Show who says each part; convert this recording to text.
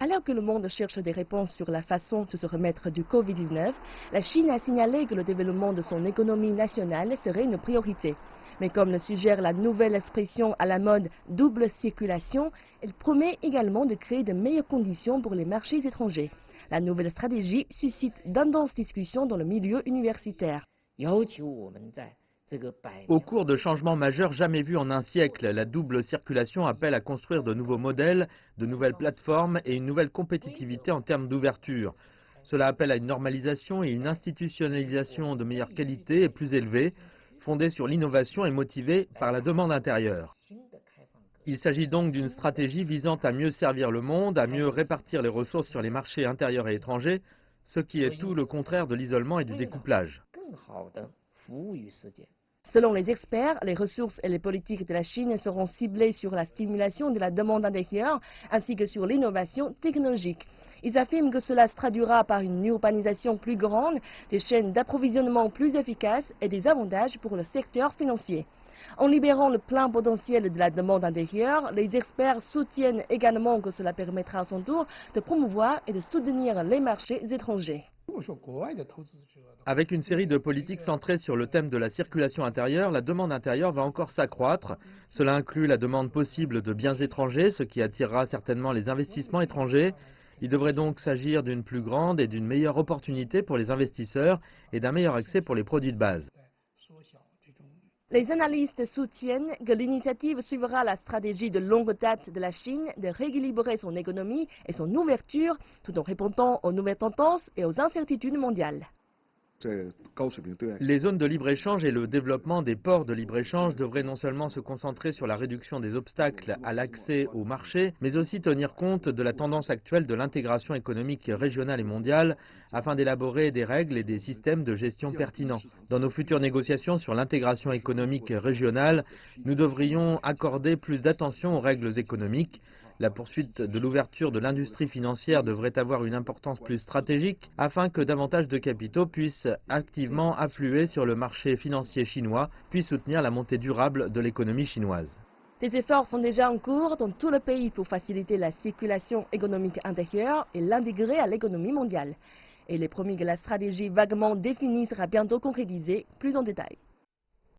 Speaker 1: Alors que le monde cherche des réponses sur la façon de se remettre du Covid-19, la Chine a signalé que le développement de son économie nationale serait une priorité. Mais comme le suggère la nouvelle expression à la mode double circulation, elle promet également de créer de meilleures conditions pour les marchés étrangers. La nouvelle stratégie suscite d'intenses discussions dans le milieu universitaire.
Speaker 2: Au cours de changements majeurs jamais vus en un siècle, la double circulation appelle à construire de nouveaux modèles, de nouvelles plateformes et une nouvelle compétitivité en termes d'ouverture. Cela appelle à une normalisation et une institutionnalisation de meilleure qualité et plus élevée, fondée sur l'innovation et motivée par la demande intérieure. Il s'agit donc d'une stratégie visant à mieux servir le monde, à mieux répartir les ressources sur les marchés intérieurs et étrangers, ce qui est tout le contraire de l'isolement et du découplage.
Speaker 1: Selon les experts, les ressources et les politiques de la Chine seront ciblées sur la stimulation de la demande intérieure ainsi que sur l'innovation technologique. Ils affirment que cela se traduira par une urbanisation plus grande, des chaînes d'approvisionnement plus efficaces et des avantages pour le secteur financier. En libérant le plein potentiel de la demande intérieure, les experts soutiennent également que cela permettra à son tour de promouvoir et de soutenir les marchés étrangers.
Speaker 2: Avec une série de politiques centrées sur le thème de la circulation intérieure, la demande intérieure va encore s'accroître. Cela inclut la demande possible de biens étrangers, ce qui attirera certainement les investissements étrangers. Il devrait donc s'agir d'une plus grande et d'une meilleure opportunité pour les investisseurs et d'un meilleur accès pour les produits de base.
Speaker 1: Les analystes soutiennent que l'initiative suivra la stratégie de longue date de la Chine de rééquilibrer son économie et son ouverture tout en répondant aux nouvelles tendances et aux incertitudes mondiales.
Speaker 2: Les zones de libre-échange et le développement des ports de libre-échange devraient non seulement se concentrer sur la réduction des obstacles à l'accès au marché, mais aussi tenir compte de la tendance actuelle de l'intégration économique régionale et mondiale afin d'élaborer des règles et des systèmes de gestion pertinents. Dans nos futures négociations sur l'intégration économique régionale, nous devrions accorder plus d'attention aux règles économiques. La poursuite de l'ouverture de l'industrie financière devrait avoir une importance plus stratégique afin que davantage de capitaux puissent activement affluer sur le marché financier chinois, puis soutenir la montée durable de l'économie chinoise.
Speaker 1: Des efforts sont déjà en cours dans tout le pays pour faciliter la circulation économique intérieure et l'intégrer à l'économie mondiale. Et il est promis que la stratégie vaguement définie sera bientôt concrétisée plus en détail.